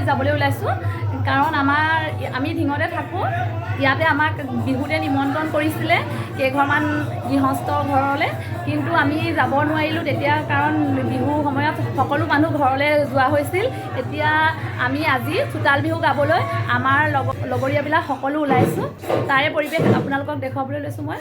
যাবলৈ ওলাইছোঁ কাৰণ আমি ধিঙতে থাকোঁ। ইয়াতে আমাক বিহুতে নিমন্ত্ৰণ কৰিছিলে কেইঘৰমান গৃহস্থ ঘৰলৈ, কিন্তু আমি যাব নোৱাৰিলোঁ তেতিয়া কাৰণ বিহুৰ সময়ত সকলো মানুহ ঘৰলৈ যোৱা হৈছিল। এতিয়া আমি আজি চোতাল বিহু গাবলৈ আমাৰ লগৰীয়াবিলাক সকলো ওলাইছোঁ। তাৰে পৰিৱেশ আপোনালোকক দেখুৱাবলৈ লৈছোঁ মই।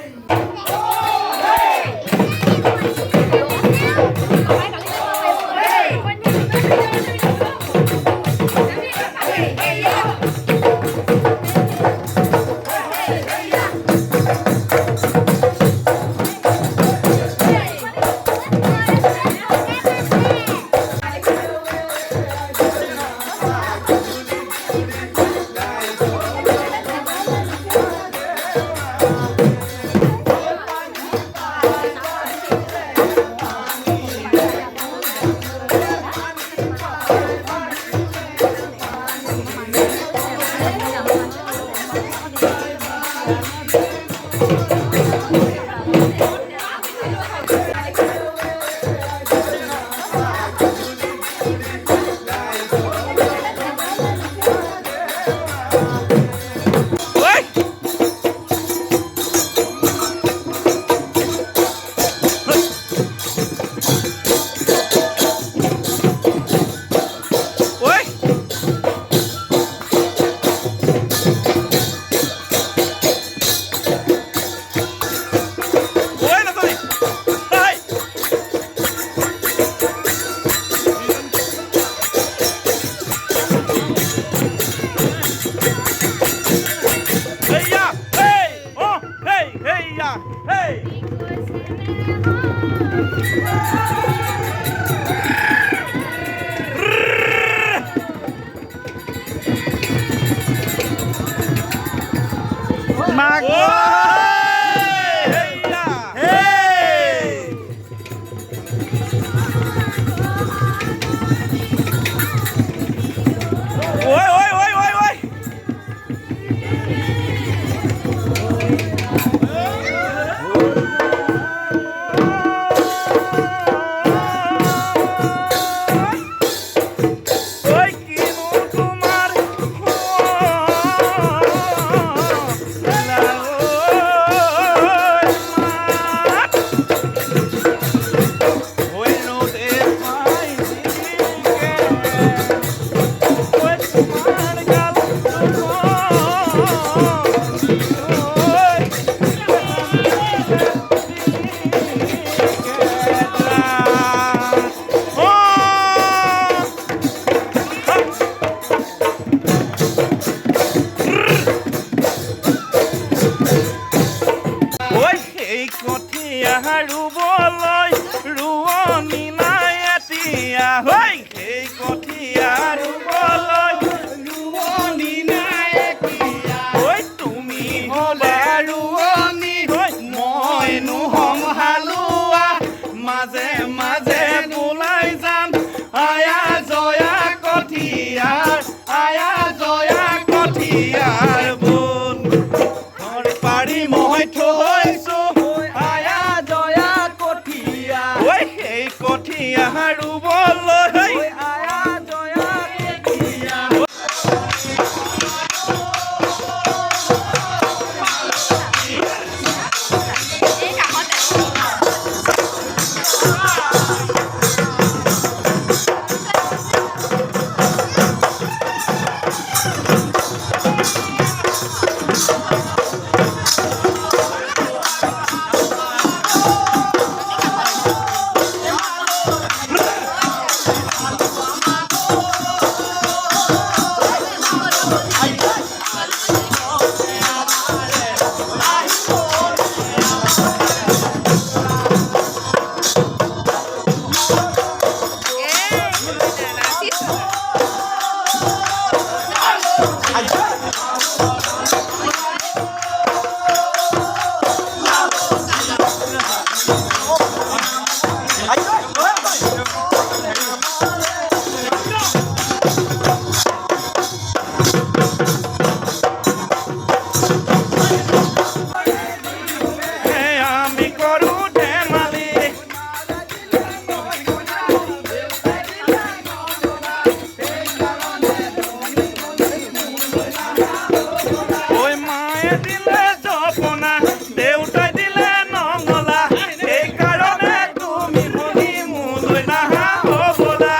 দিলে জপনা দেউতাই দিলে নঙলা সেইকাৰণে তুমি মনি মোলৈ নাহা হ'বলা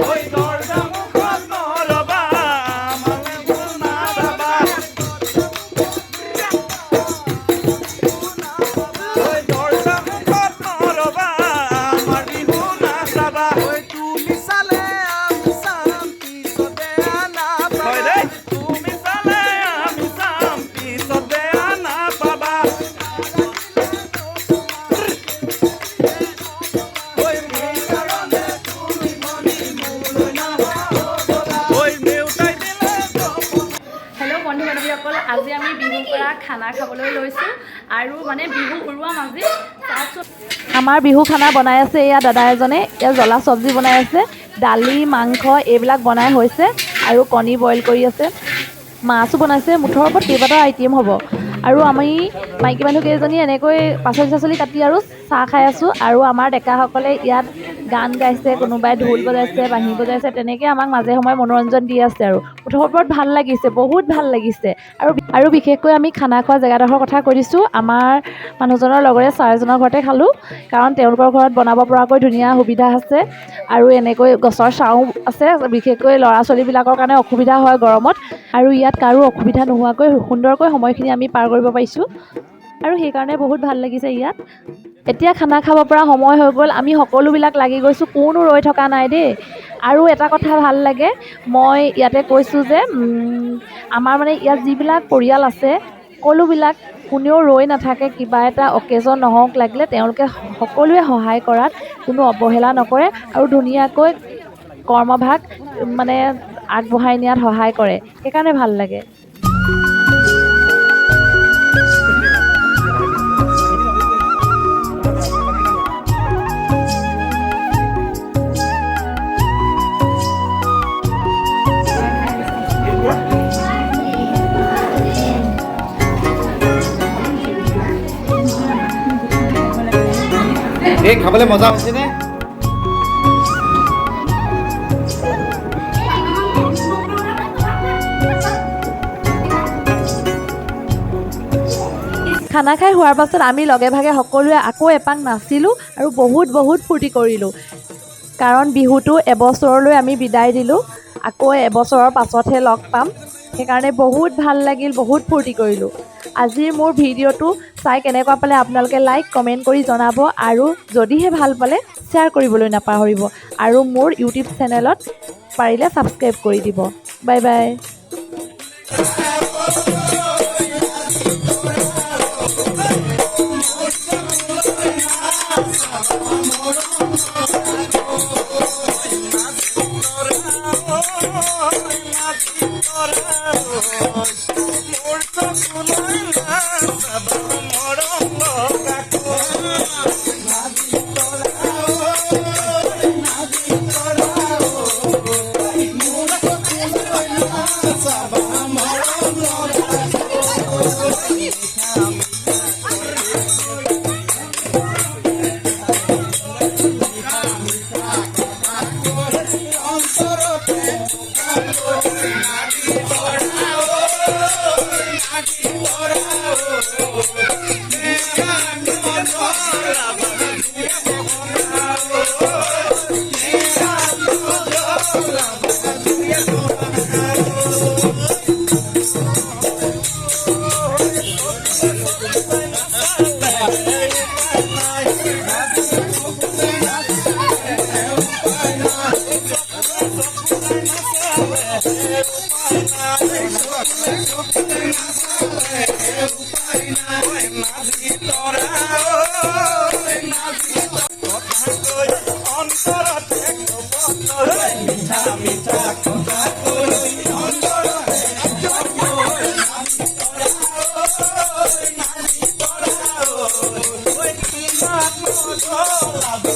ঐ দৰ্জা মুখত নৰবা আমালে ভুল নাযাবা ঐ দৰ্জা মুখত নৰবা আমাৰ বিহু নাচাবা তুমি চালে আমি চাম পিছতে আনা হয় দেই তুমি চালে আমি চাম পিছত বেয়া নাপাবা ঐ সেইকাৰণে তুমি মনি মোলৈ নাহা হ'বলা ঐ দেউতাই দিলে হেল্ল' বন্ধু বান্ধৱীসকল আজি আমি বিহুৰ পৰা খানা খাবলৈ লৈছোঁ আৰু মানে বিহু উৰুৱা মাজি আমাৰ বিহু খানা বনাই আছে এয়া দাদা এজনে এয়া জ্বলা চব্জি বনাই আছে দালি মাংস এইবিলাক বনাই হৈছে আৰু কণী বইল কৰি আছে মাছো বনাইছে মুঠৰ ওপৰত কেইবাটাও আইটেম হ'ব আৰু আমি মাইকী মানুহ কেইজনী এনেকৈ পাচলি চাচলি কাটি আৰু চাহ খাই আছোঁ আৰু আমাৰ ডেকাসকলে ইয়াত গান গাইছে কোনোবাই ঢোল বজাইছে বাঁহী বজাইছে তেনেকৈ আমাক মাজে সময়ে মনোৰঞ্জন দি আছে আৰু মুঠৰ ওপৰত ভাল লাগিছে বহুত ভাল লাগিছে আৰু বিশেষকৈ আমি খানা খোৱা জেগাডোখৰ কথা কৈ দিছোঁ আমাৰ মানুহজনৰ লগৰে ছাৰ এজনৰ ঘৰতে খালোঁ কাৰণ তেওঁলোকৰ ঘৰত বনাব পৰাকৈ ধুনীয়া সুবিধা আছে আৰু এনেকৈ গছৰ ছাঁও আছে বিশেষকৈ ল'ৰা ছোৱালীবিলাকৰ কাৰণে অসুবিধা হয় গৰমত আৰু ইয়াত কাৰো অসুবিধা নোহোৱাকৈ সুন্দৰকৈ সময়খিনি আমি পাৰ কৰিব পাৰিছোঁ আৰু সেইকাৰণে বহুত ভাল লাগিছে ইয়াত এতিয়া খানা খাব পৰা সময় হৈ গ'ল আমি সকলোবিলাক লাগি গৈছোঁ কোনো ৰৈ থকা নাই দেই আৰু এটা কথা ভাল লাগে মই ইয়াতে কৈছোঁ যে আমাৰ মানে ইয়াত যিবিলাক পৰিয়াল আছে সকলোবিলাক কোনেও ৰৈ নাথাকে কিবা এটা অকেজন নহওক লাগিলে তেওঁলোকে সকলোৱে সহায় কৰাত কোনো অৱহেলা নকৰে আৰু ধুনীয়াকৈ কৰ্মভাগ মানে আগবঢ়াই নিয়াত সহায় কৰে সেইকাৰণে ভাল লাগে এই খাবলৈ মজা হৈছেনে খানা খাই হোৱাৰ পাছত আমি লগে ভাগে সকলোৱে আকৌ এপাক নাচিলোঁ আৰু বহুত ফূৰ্তি কৰিলোঁ কাৰণ বিহুটো এবছৰলৈ আমি বিদায় দিলোঁ আকৌ এবছৰৰ পাছতহে লগ পাম সেইকাৰণে বহুত ভাল লাগিল বহুত ফূৰ্তি কৰিলোঁ আজিৰ মোৰ ভিডিঅ'টো চাই কেনেকুৱা পালে আপোনালোকে লাইক কমেণ্ট কৰি জনাব আৰু যদিহে ভাল পালে শ্বেয়াৰ কৰিবলৈ নাপাহৰিব আৰু মোৰ ইউটিউব চেনেলত পাৰিলে ছাবস্ক্ৰাইব কৰি দিব বাই বাই Oh,